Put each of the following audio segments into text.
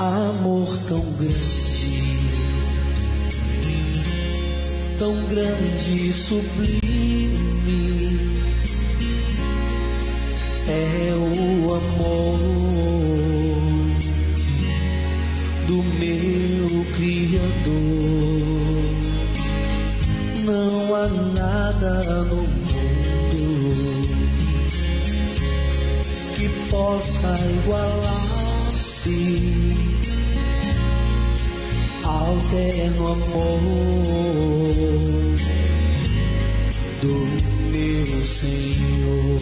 Amor tão grande e sublime é o amor do meu Criador. Não há nada no mundo que possa igualar-se ao terno amor do meu Senhor.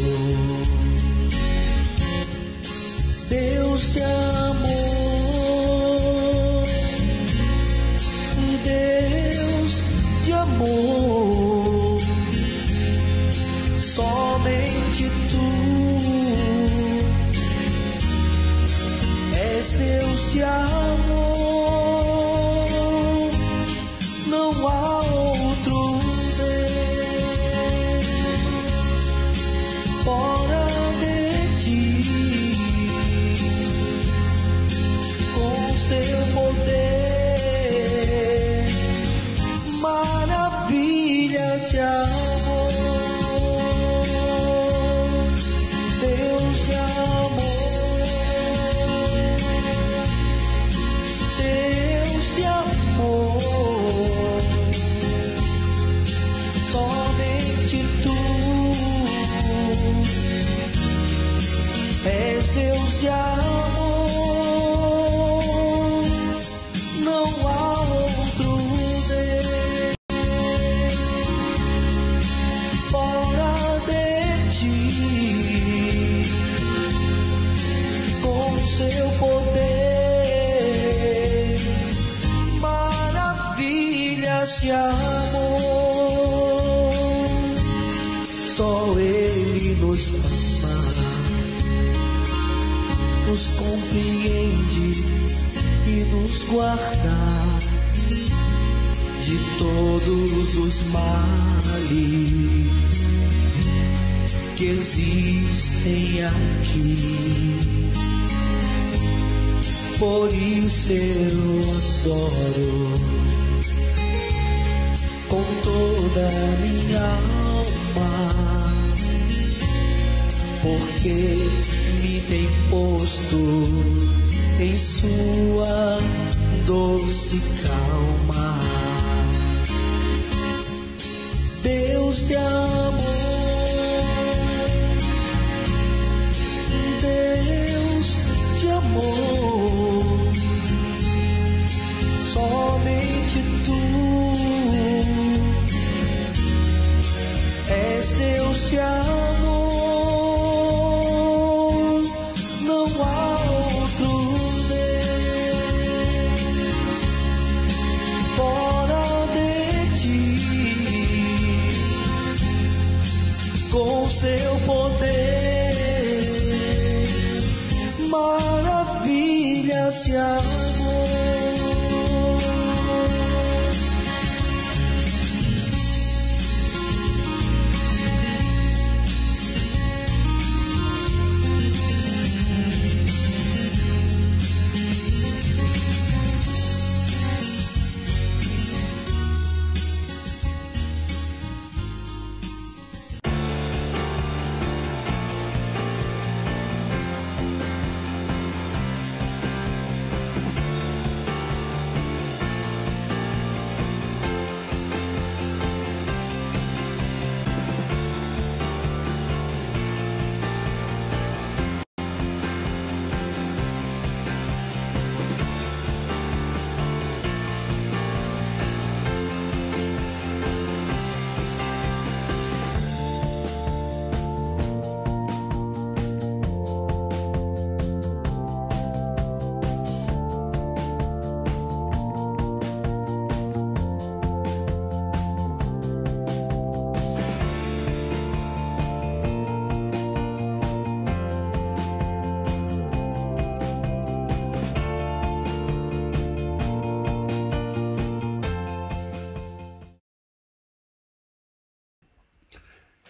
Deus de amor, Deus de amor, somente Tu és Deus de amor, não há outro Deus fora de Ti. Com Seu poder, maravilhas de amor, Deus de amor, Deus de amor, somente Tu és Deus de amor, não há outro Deus fora de Ti. Com Seu poder, maravilhas de amor, só Ele nos ama, nos compreende e nos guarda de todos os males que existem aqui. Por isso eu adoro com toda a minha alma, porque me tem posto em Sua doce calma. Deus de amor, Deus de amor, somente Tu és Deus de amor, não há outro Deus fora de Ti. Com Seu poder, maravilhas de amor.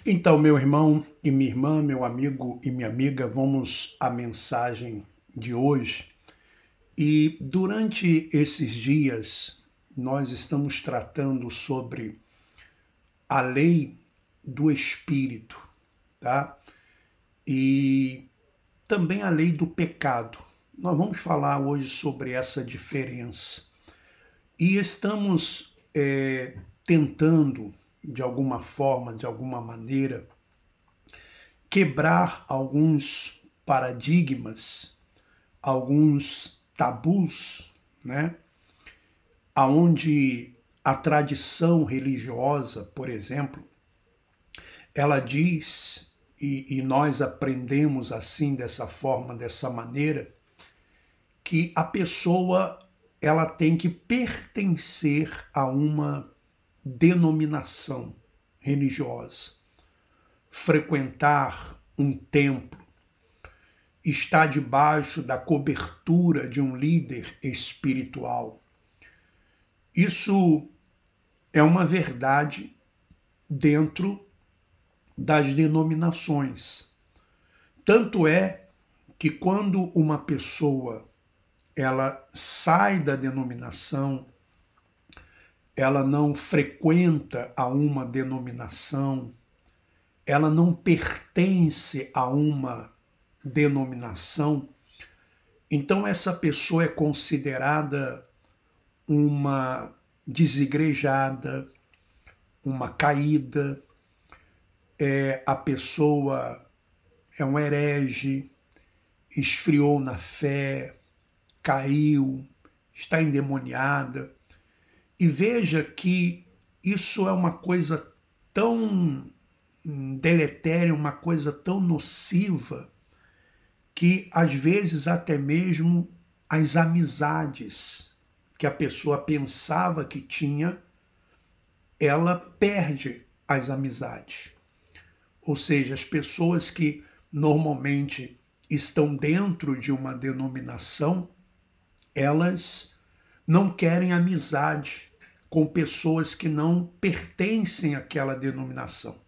Então, meu irmão e minha irmã, meu amigo e minha amiga, vamos à mensagem de hoje. E durante esses dias, nós estamos tratando sobre a lei do Espírito, tá? E também a lei do pecado. Nós vamos falar hoje sobre essa diferença. E estamos tentando, de alguma forma, de alguma maneira, quebrar alguns paradigmas, alguns tabus, né? Aonde a tradição religiosa, por exemplo, ela diz, e nós aprendemos assim, dessa forma, dessa maneira, que a pessoa ela tem que pertencer a uma denominação religiosa, frequentar um templo, estar debaixo da cobertura de um líder espiritual. Isso é uma verdade dentro das denominações. Tanto é que quando uma pessoa ela sai da denominação, ela não frequenta a uma denominação, ela não pertence a uma denominação, então essa pessoa é considerada uma desigrejada, uma caída, a pessoa é um herege, esfriou na fé, caiu, está endemoniada. E veja que isso é uma coisa tão deletéria, uma coisa tão nociva, que às vezes até mesmo as amizades que a pessoa pensava que tinha, ela perde as amizades. Ou seja, as pessoas que normalmente estão dentro de uma denominação, elas não querem amizade com pessoas que não pertencem àquela denominação.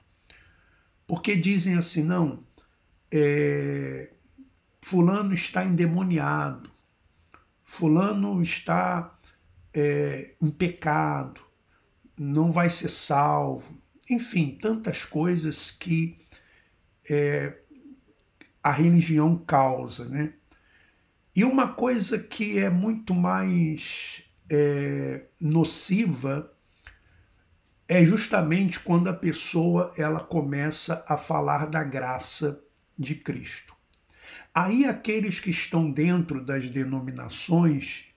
Porque dizem assim, não, fulano está endemoniado, fulano está em pecado, não vai ser salvo. Enfim, tantas coisas que a religião causa, né? E uma coisa que é muito mais nociva é justamente quando a pessoa ela começa a falar da graça de Cristo. Aí aqueles que estão dentro das denominações,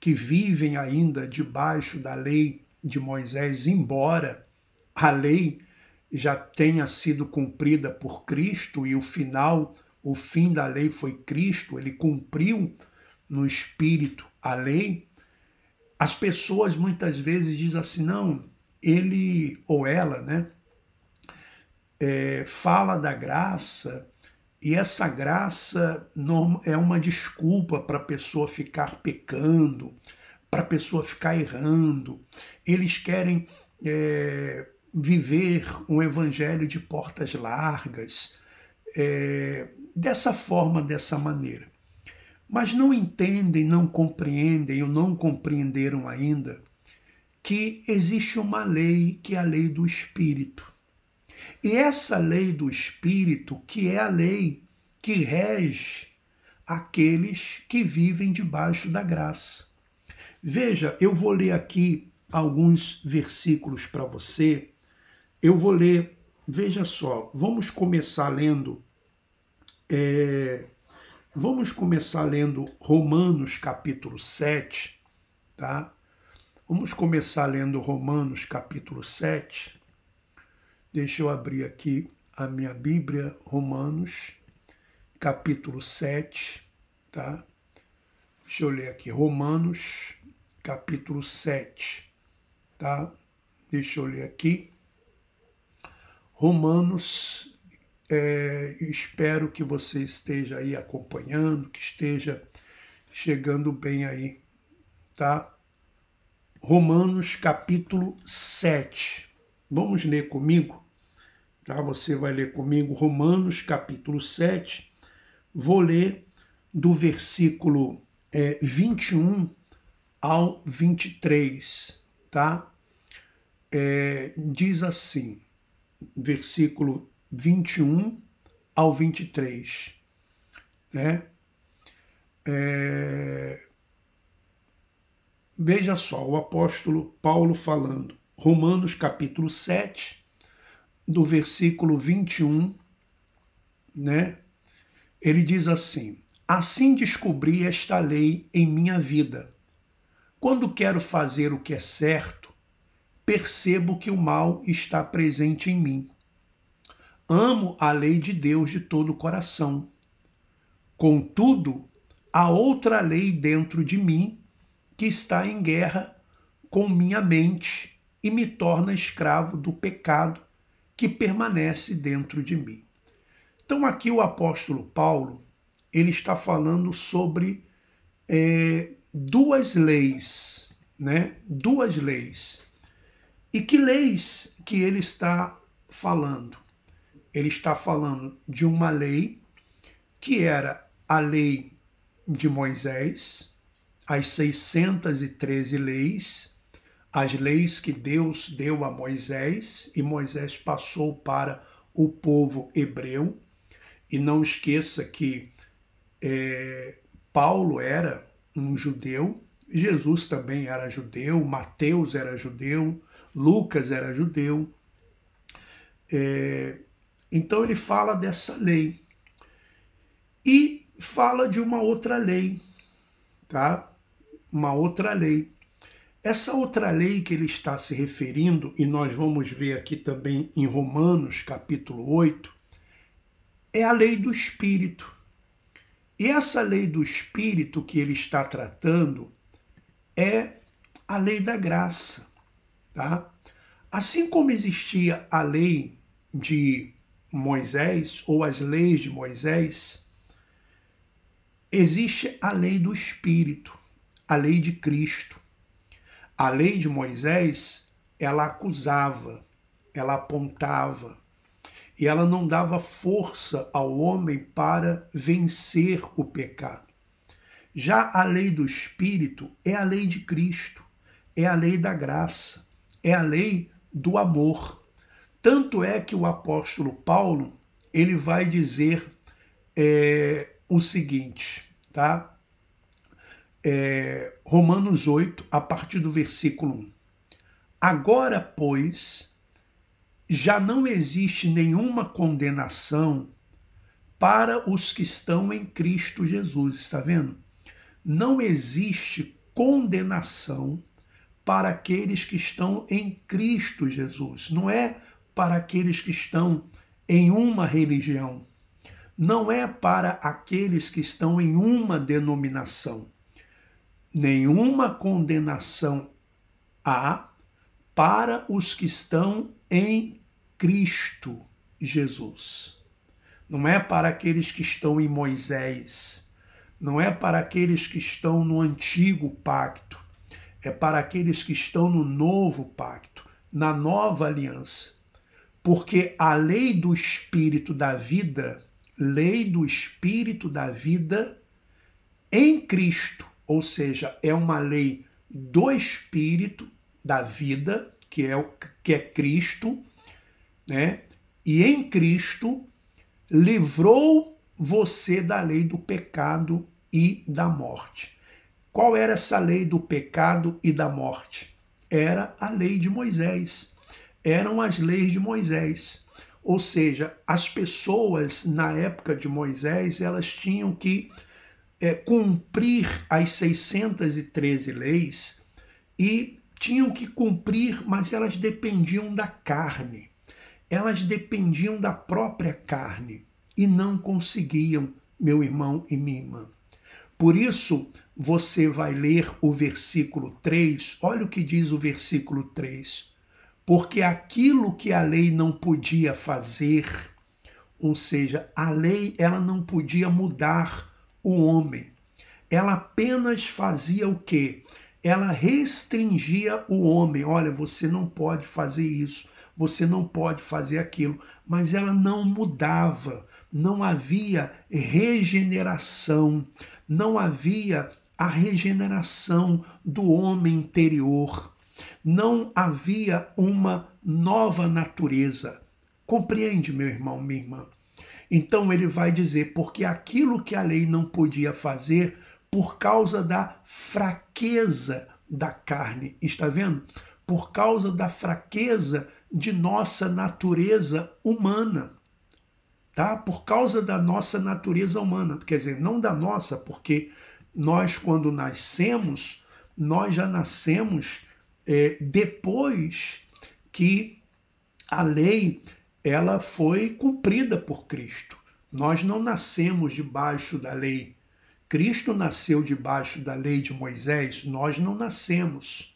que vivem ainda debaixo da lei de Moisés, embora a lei já tenha sido cumprida por Cristo e o fim da lei foi Cristo, ele cumpriu no Espírito a lei, as pessoas muitas vezes dizem assim, não, ele ou ela, né, fala da graça e essa graça é uma desculpa para a pessoa ficar pecando, para a pessoa ficar errando. Eles querem viver um evangelho de portas largas, dessa forma, dessa maneira. Mas não entendem, não compreendem ou não compreenderam ainda que existe uma lei que é a lei do Espírito. E essa lei do Espírito que é a lei que rege aqueles que vivem debaixo da graça. Veja, eu vou ler aqui alguns versículos para você. Eu vou ler, veja só, vamos começar lendo Romanos capítulo 7, tá? Vamos começar lendo Romanos capítulo 7. Deixa eu abrir aqui a minha Bíblia, Romanos capítulo 7, tá? Deixa eu ler aqui, Romanos capítulo 7, tá? Deixa eu ler aqui. Romanos, espero que você esteja aí acompanhando, que esteja chegando bem aí, tá? Romanos capítulo 7. Vamos ler comigo, tá? Você vai ler comigo Romanos capítulo 7. Vou ler do versículo 21 ao 23, tá? Diz assim, versículo 21 ao 23, né? Veja só, o apóstolo Paulo falando, Romanos capítulo 7, do versículo 21, né? Ele diz assim: assim descobri esta lei em minha vida. Quando quero fazer o que é certo, percebo que o mal está presente em mim. Amo a lei de Deus de todo o coração. Contudo, há outra lei dentro de mim que está em guerra com minha mente e me torna escravo do pecado que permanece dentro de mim. Então aqui o apóstolo Paulo, ele está falando sobre duas leis, né? Duas leis. E que leis que ele está falando? Ele está falando de uma lei que era a lei de Moisés, as 613 leis, as leis que Deus deu a Moisés e Moisés passou para o povo hebreu. E não esqueça que Paulo era um judeu, Jesus também era judeu, Mateus era judeu, Lucas era judeu. Então ele fala dessa lei. E fala de uma outra lei, tá? Uma outra lei. Essa outra lei que ele está se referindo, e nós vamos ver aqui também em Romanos capítulo 8, é a lei do Espírito. E essa lei do Espírito que ele está tratando é a lei da graça, tá? Assim como existia a lei de Moisés, ou as leis de Moisés, existe a lei do Espírito, a lei de Cristo. A lei de Moisés, ela acusava, ela apontava, e ela não dava força ao homem para vencer o pecado. Já a lei do Espírito é a lei de Cristo, é a lei da graça, é a lei do amor. Tanto é que o apóstolo Paulo, ele vai dizer o seguinte, tá? Romanos 8, a partir do versículo 1. Agora, pois, já não existe nenhuma condenação para os que estão em Cristo Jesus, está vendo? Não existe condenação para aqueles que estão em Cristo Jesus. Não é para aqueles que estão em uma religião. Não é para aqueles que estão em uma denominação. Nenhuma condenação há para os que estão em Cristo Jesus. Não é para aqueles que estão em Moisés. Não é para aqueles que estão no antigo pacto. É para aqueles que estão no novo pacto, na nova aliança. Porque a lei do Espírito da vida, em Cristo, ou seja, é uma lei do Espírito da vida, que é Cristo, né? E em Cristo livrou você da lei do pecado e da morte. Qual era essa lei do pecado e da morte? Era a lei de Moisés. Eram as leis de Moisés. Ou seja, as pessoas na época de Moisés, elas tinham que cumprir as 613 leis e tinham que cumprir, mas elas dependiam da carne. Elas dependiam da própria carne e não conseguiam, meu irmão e minha irmã. Por isso, você vai ler o versículo 3, olha o que diz o versículo 3. Porque aquilo que a lei não podia fazer, ou seja, a lei ela não podia mudar o homem. Ela apenas fazia o quê? Ela restringia o homem. Olha, você não pode fazer isso, você não pode fazer aquilo. Mas ela não mudava, não havia regeneração, não havia a regeneração do homem interior. Não havia uma nova natureza. Compreende, meu irmão, minha irmã? Então ele vai dizer, porque aquilo que a lei não podia fazer por causa da fraqueza da carne, está vendo? Por causa da fraqueza de nossa natureza humana, tá? Por causa da nossa natureza humana, quer dizer, não da nossa, porque nós quando nascemos, nós já nascemos depois que a lei ela foi cumprida por Cristo. Nós não nascemos debaixo da lei. Cristo nasceu debaixo da lei de Moisés, nós não nascemos.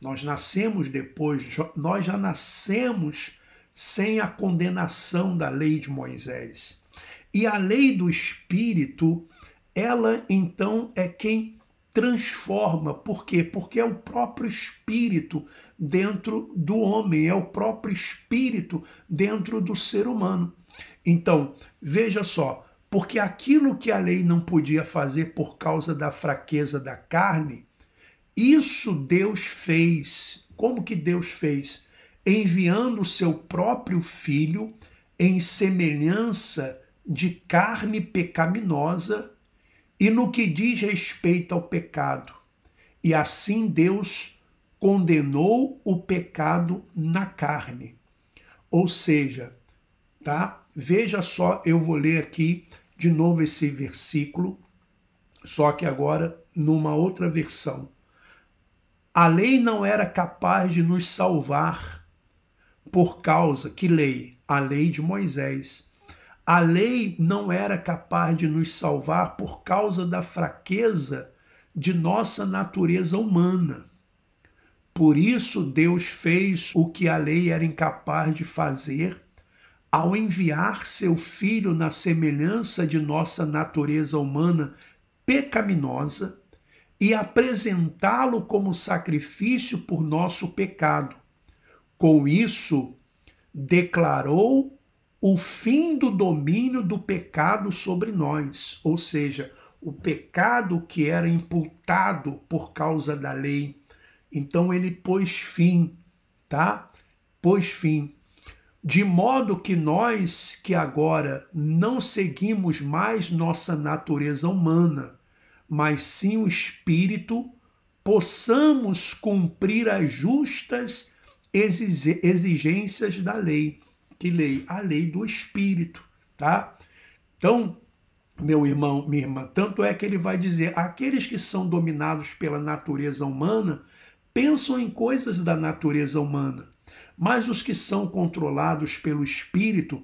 Nós nascemos depois, nós já nascemos sem a condenação da lei de Moisés. E a lei do Espírito, ela então é quem transforma. Por quê? Porque é o próprio Espírito dentro do homem, é o próprio Espírito dentro do ser humano. Então, veja só, porque aquilo que a lei não podia fazer por causa da fraqueza da carne, isso Deus fez. Como que Deus fez? Enviando o seu próprio Filho em semelhança de carne pecaminosa e no que diz respeito ao pecado. E assim Deus condenou o pecado na carne. Ou seja, tá? Veja só, eu vou ler aqui de novo esse versículo, só que agora numa outra versão. A lei não era capaz de nos salvar por causa, que lei? A lei de Moisés. A lei não era capaz de nos salvar por causa da fraqueza de nossa natureza humana. Por isso Deus fez o que a lei era incapaz de fazer ao enviar seu Filho na semelhança de nossa natureza humana pecaminosa e apresentá-lo como sacrifício por nosso pecado. Com isso, declarou o fim do domínio do pecado sobre nós, ou seja, o pecado que era imputado por causa da lei. Então ele pôs fim, tá? Pôs fim. De modo que nós que agora não seguimos mais nossa natureza humana, mas sim o Espírito, possamos cumprir as justas exigências da lei. Que lei? A lei do Espírito, tá? Então, meu irmão, minha irmã, tanto é que ele vai dizer, aqueles que são dominados pela natureza humana pensam em coisas da natureza humana, mas os que são controlados pelo Espírito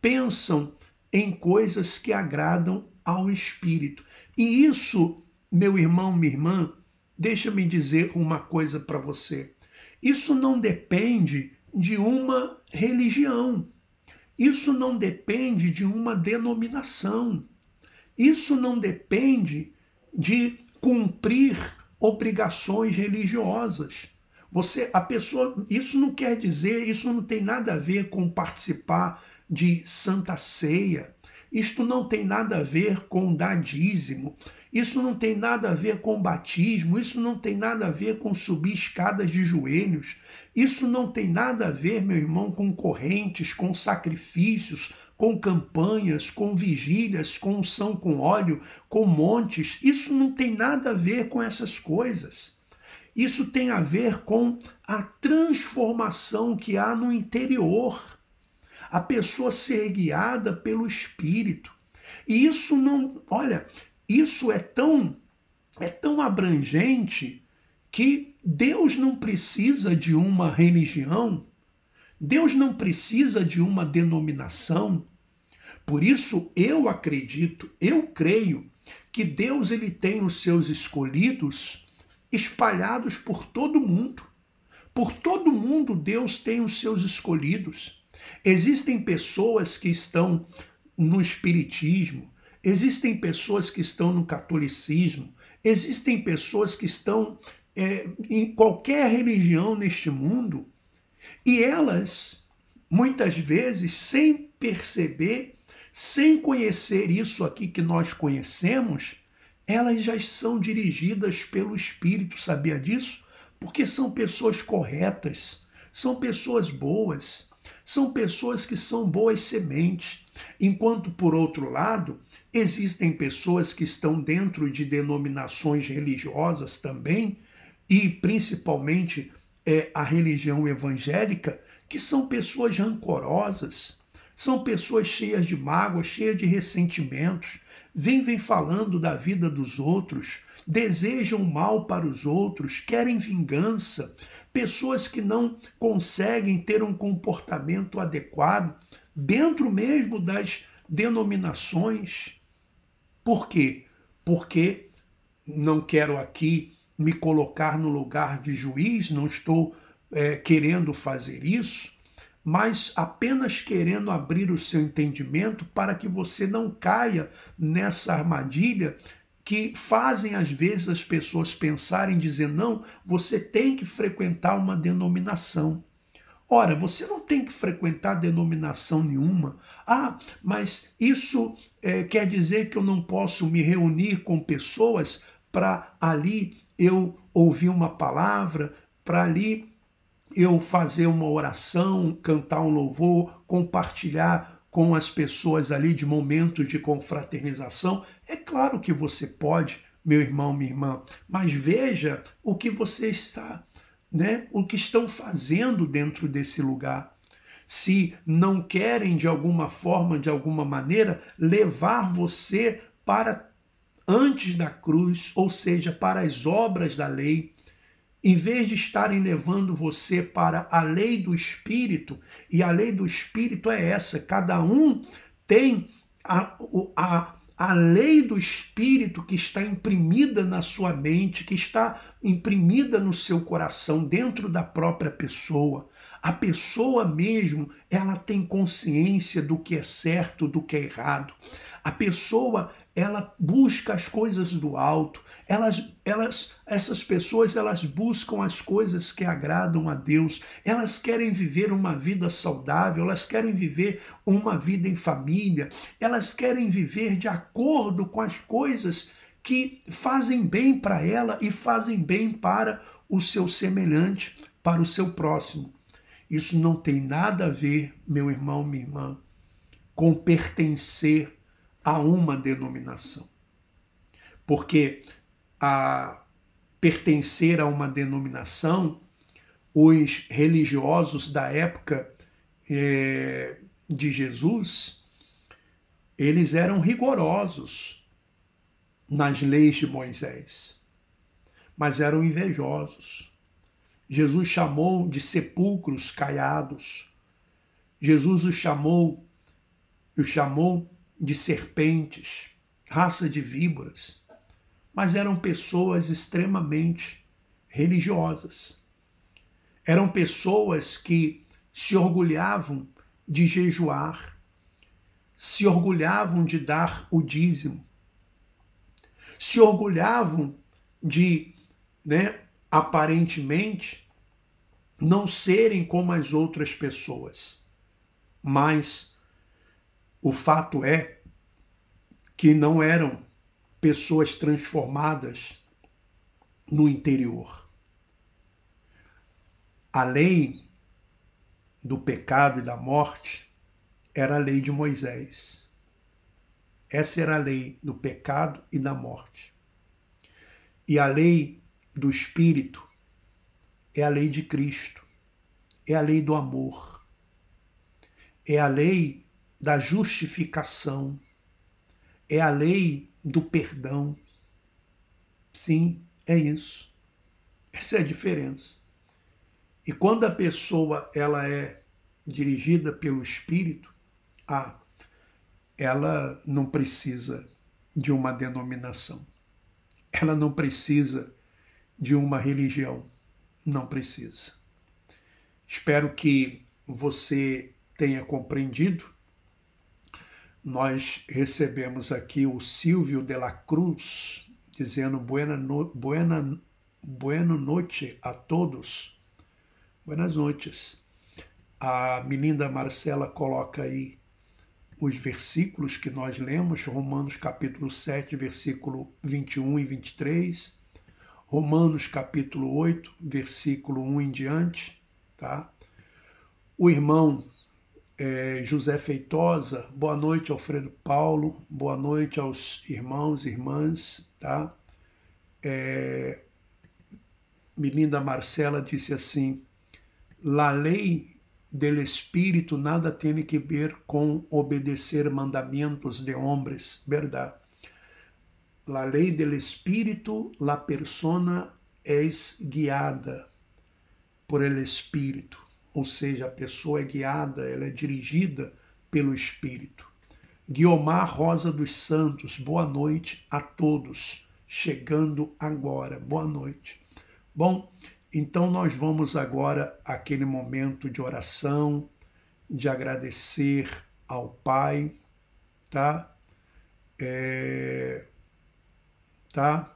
pensam em coisas que agradam ao Espírito. E isso, meu irmão, minha irmã, deixa-me dizer uma coisa para você. Isso não depende de uma religião. Isso não depende de uma denominação. Isso não depende de cumprir obrigações religiosas. Isso não quer dizer, isso não tem nada a ver com participar de Santa Ceia. Isto não tem nada a ver com dar dízimo. Isso não tem nada a ver com batismo. Isso não tem nada a ver com subir escadas de joelhos. Isso não tem nada a ver, meu irmão, com correntes, com sacrifícios, com campanhas, com vigílias, com unção com óleo, com montes. Isso não tem nada a ver com essas coisas. Isso tem a ver com a transformação que há no interior. A pessoa ser guiada pelo Espírito. E isso não, olha, isso é tão abrangente que Deus não precisa de uma religião, Deus não precisa de uma denominação. Por isso eu acredito, eu creio que Deus ele tem os seus escolhidos espalhados por todo mundo. Por todo mundo Deus tem os seus escolhidos. Existem pessoas que estão no espiritismo, existem pessoas que estão no catolicismo, existem pessoas que estão em qualquer religião neste mundo e elas, muitas vezes, sem perceber, sem conhecer isso aqui que nós conhecemos, elas já são dirigidas pelo Espírito, sabia disso? Porque são pessoas corretas, são pessoas boas, são pessoas que são boas sementes. Enquanto, por outro lado, existem pessoas que estão dentro de denominações religiosas também, e principalmente a religião evangélica, que são pessoas rancorosas, são pessoas cheias de mágoa, cheias de ressentimentos, vivem falando da vida dos outros, desejam mal para os outros, querem vingança, pessoas que não conseguem ter um comportamento adequado dentro mesmo das denominações. Por quê? Porque não quero aqui me colocar no lugar de juiz, não estou querendo fazer isso, mas apenas querendo abrir o seu entendimento para que você não caia nessa armadilha que fazem às vezes as pessoas pensarem, dizer, não, você tem que frequentar uma denominação. Ora, você não tem que frequentar denominação nenhuma. Ah, mas isso quer dizer que eu não posso me reunir com pessoas para ali eu ouvir uma palavra, para ali eu fazer uma oração, cantar um louvor, compartilhar com as pessoas ali de momentos de confraternização. É claro que você pode, meu irmão, minha irmã, mas veja o que você está, o que estão fazendo dentro desse lugar. Se não querem de alguma forma, de alguma maneira, levar você para antes da cruz, ou seja, para as obras da lei, em vez de estarem levando você para a lei do Espírito, e a lei do Espírito é essa, cada um tem a lei do Espírito que está imprimida na sua mente, que está imprimida no seu coração, dentro da própria pessoa. A pessoa mesmo, ela tem consciência do que é certo, do que é errado. A pessoa, ela busca as coisas do alto. Essas pessoas, elas buscam as coisas que agradam a Deus. Elas querem viver uma vida saudável, elas querem viver uma vida em família, elas querem viver de acordo com as coisas que fazem bem para ela e fazem bem para o seu semelhante, para o seu próximo. Isso não tem nada a ver, meu irmão, minha irmã, com pertencer a uma denominação. Porque a pertencer a uma denominação, os religiosos da época de Jesus, eles eram rigorosos nas leis de Moisés, mas eram invejosos. Jesus chamou de sepulcros caiados. Jesus os chamou de serpentes, raça de víboras. Mas eram pessoas extremamente religiosas. Eram pessoas que se orgulhavam de jejuar, se orgulhavam de dar o dízimo, se orgulhavam de, aparentemente, não serem como as outras pessoas. Mas o fato é que não eram pessoas transformadas no interior. A lei do pecado e da morte era a lei de Moisés. Essa era a lei do pecado e da morte. E a lei do Espírito é a lei de Cristo, é a lei do amor, é a lei da justificação, é a lei do perdão. Sim, é isso. Essa é a diferença. E quando a pessoa ela é dirigida pelo Espírito, ela não precisa de uma denominação. Ela não precisa de uma religião. Não precisa. Espero que você tenha compreendido. Nós recebemos aqui o Silvio de la Cruz, dizendo buena noite a todos. Buenas noites. A menina Marcela coloca aí os versículos que nós lemos, Romanos capítulo 7, versículo 21 e 23, Romanos capítulo 8, versículo 1 em diante, tá? O irmão José Feitosa, boa noite, Alfredo Paulo, boa noite aos irmãos e irmãs, tá? Melinda Marcela disse assim: la lei del espírito nada tem que ver com obedecer mandamentos de homens, verdade? La lei del espírito, la persona es guiada por el espírito, ou seja, a pessoa é guiada, ela é dirigida pelo espírito. Guiomar Rosa dos Santos, boa noite a todos, chegando agora, boa noite. Bom, então nós vamos agora àquele momento de oração, de agradecer ao Pai, tá? Tá?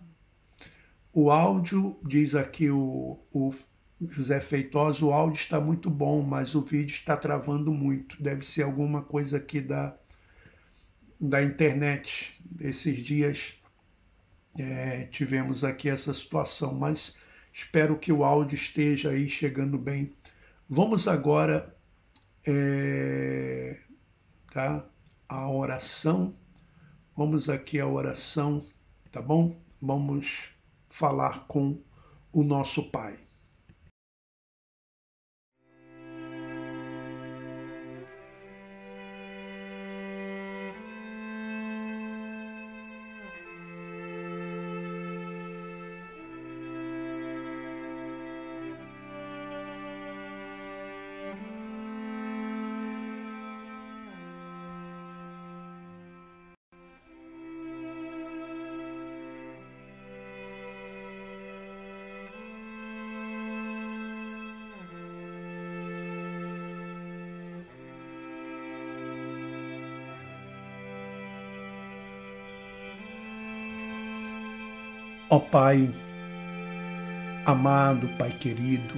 O áudio, diz aqui o José Feitosa, o áudio está muito bom, mas o vídeo está travando muito. Deve ser alguma coisa aqui da internet. Esses dias tivemos aqui essa situação, mas espero que o áudio esteja aí chegando bem. Vamos agora tá? A oração. Vamos aqui à oração, tá bom? Vamos falar com o nosso Pai. Ó Pai, amado Pai querido,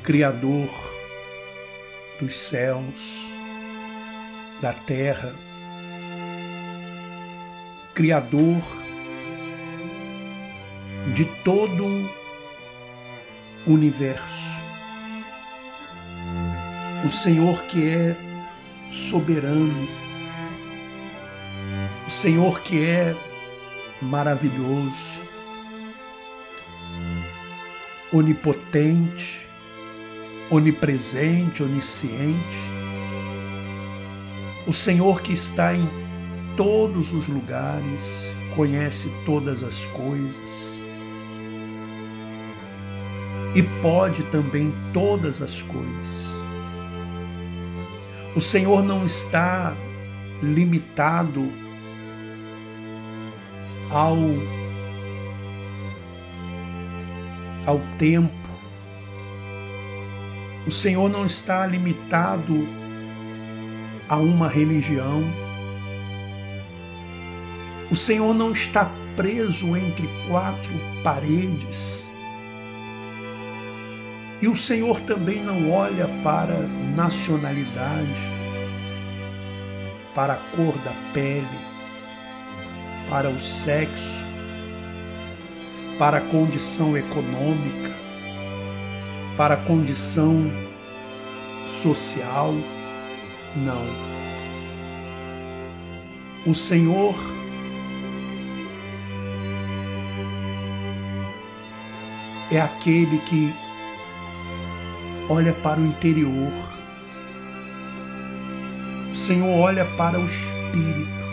Criador dos céus, da terra, Criador de todo o universo, o Senhor que é soberano, o Senhor que é maravilhoso, onipotente, onipresente, onisciente, o Senhor que está em todos os lugares, conhece todas as coisas e pode também todas as coisas. O Senhor não está limitado ao tempo. O Senhor não está limitado a uma religião. O Senhor não está preso entre quatro paredes. E o Senhor também não olha para nacionalidade, para a cor da pele, para o sexo, para a condição econômica, para a condição social. Não. O Senhor é aquele que olha para o interior. O Senhor olha para o espírito.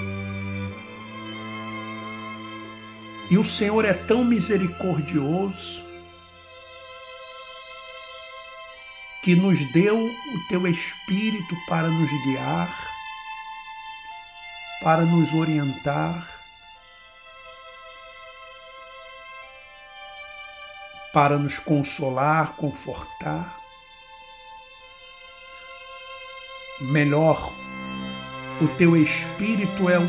E o Senhor é tão misericordioso que nos deu o teu Espírito para nos guiar, para nos orientar, para nos consolar, confortar. Melhor, o teu Espírito é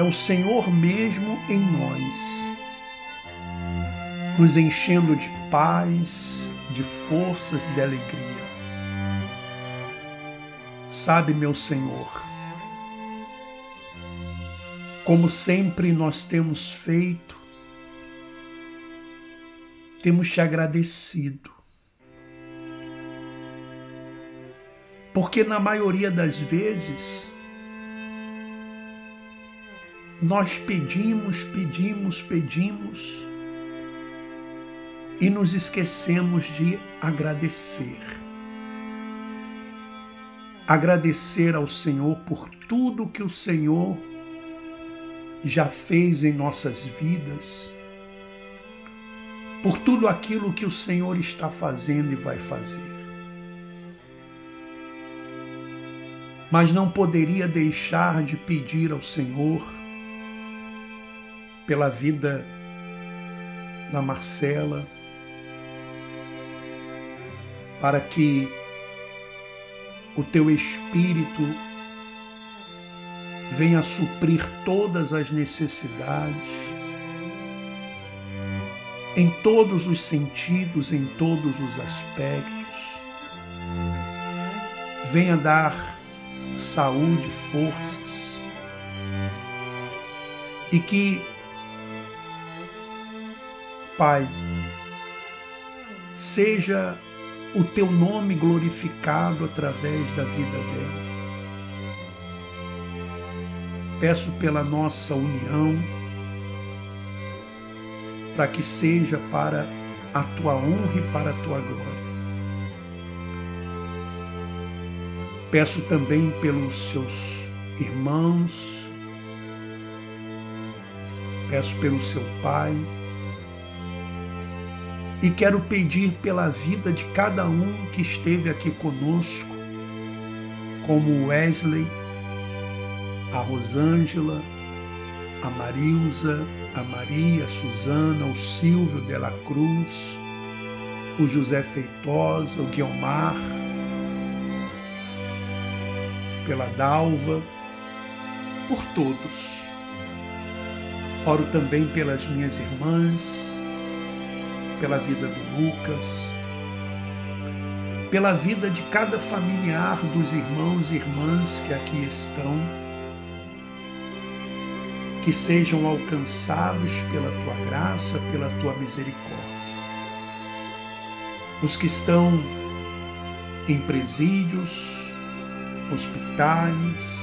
o Senhor mesmo em nós, nos enchendo de paz, de forças e de alegria. Sabe, meu Senhor, como sempre nós temos feito, temos te agradecido, porque na maioria das vezes nós pedimos e nos esquecemos de agradecer. Agradecer ao Senhor por tudo que o Senhor já fez em nossas vidas, por tudo aquilo que o Senhor está fazendo e vai fazer. Mas não poderia deixar de pedir ao Senhor pela vida da Marcela, para que o teu Espírito venha suprir todas as necessidades, em todos os sentidos, em todos os aspectos. Venha dar saúde, forças, e que, Pai, seja o teu nome glorificado através da vida dela. Peço pela nossa união, para que seja para a tua honra e para a tua glória. Peço também pelos seus irmãos, peço pelo seu pai, e quero pedir pela vida de cada um que esteve aqui conosco, como o Wesley, a Rosângela, a Marilza, a Maria, a Suzana, o Silvio de la Cruz, o José Feitosa, o Guiomar, pela Dalva, por todos. Oro também pelas minhas irmãs, pela vida do Lucas, pela vida de cada familiar dos irmãos e irmãs que aqui estão, que sejam alcançados pela tua graça, pela tua misericórdia. Os que estão em presídios, hospitais,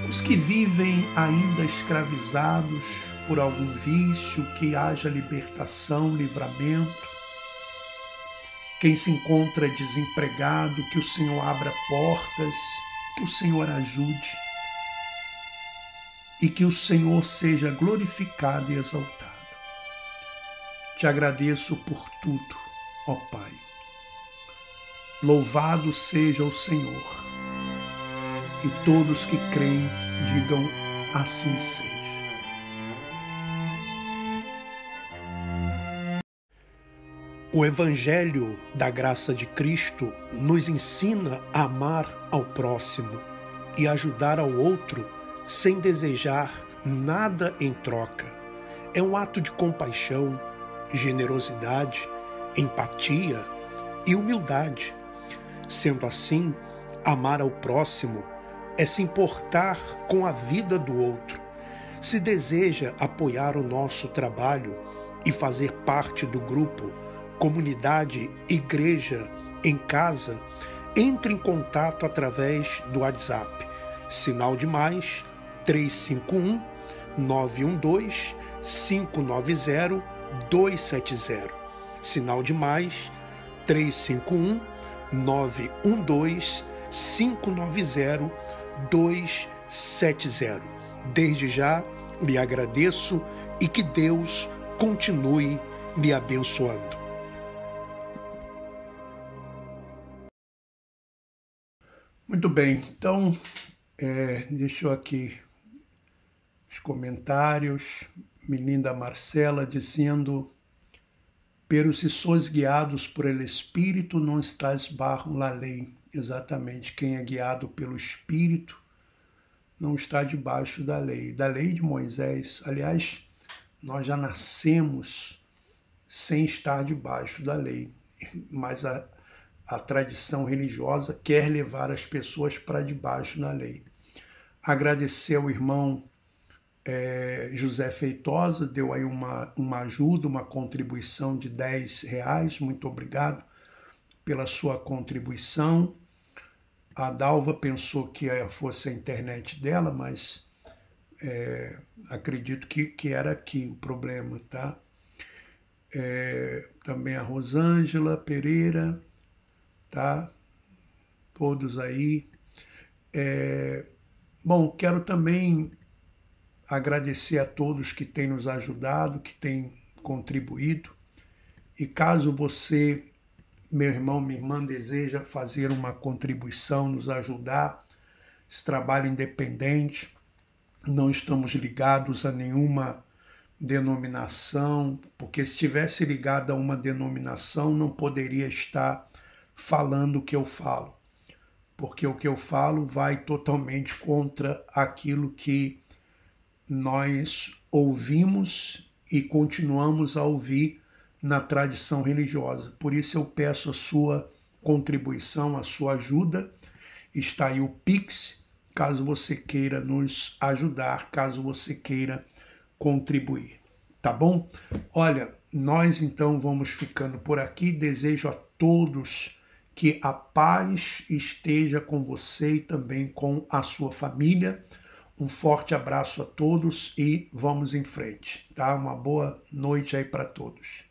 os que vivem ainda escravizados por algum vício, que haja libertação, livramento. Quem se encontra desempregado, que o Senhor abra portas, que o Senhor ajude e que o Senhor seja glorificado e exaltado. Te agradeço por tudo, ó Pai. Louvado seja o Senhor. E todos que creem digam assim seja. O Evangelho da graça de Cristo nos ensina a amar ao próximo e ajudar ao outro sem desejar nada em troca. É um ato de compaixão, generosidade, empatia e humildade. Sendo assim, amar ao próximo é se importar com a vida do outro. Se deseja apoiar o nosso trabalho e fazer parte do grupo Comunidade Igreja em Casa, entre em contato através do WhatsApp, sinal de mais 351 912 590 270, sinal de mais 351 912 590 270. Desde já lhe agradeço e que Deus continue lhe abençoando. Muito bem, então deixo aqui os comentários. Menina Marcela dizendo: pero se sois guiados por el Espírito, não estás bajo la lei. Exatamente, quem é guiado pelo Espírito não está debaixo da lei de Moisés. Aliás, nós já nascemos sem estar debaixo da lei, mas a tradição religiosa quer levar as pessoas para debaixo da lei. Agradecer ao irmão José Feitosa, deu aí uma ajuda, uma contribuição de R$10. Muito obrigado pela sua contribuição. A Dalva pensou que fosse a internet dela, mas acredito que era aqui o problema, tá? Também a Rosângela Pereira, tá? Todos aí. Bom, quero também agradecer a todos que têm nos ajudado, que têm contribuído. E caso você, meu irmão, minha irmã, deseja fazer uma contribuição, nos ajudar, esse trabalho independente, não estamos ligados a nenhuma denominação, porque se estivesse ligado a uma denominação, não poderia estar falando o que eu falo, porque o que eu falo vai totalmente contra aquilo que nós ouvimos e continuamos a ouvir na tradição religiosa. Por isso eu peço a sua contribuição, a sua ajuda. Está aí o Pix, caso você queira nos ajudar, caso você queira contribuir. Tá bom? Olha, nós então vamos ficando por aqui. Desejo a todos que a paz esteja com você e também com a sua família. Um forte abraço a todos e vamos em frente, tá? Uma boa noite aí para todos.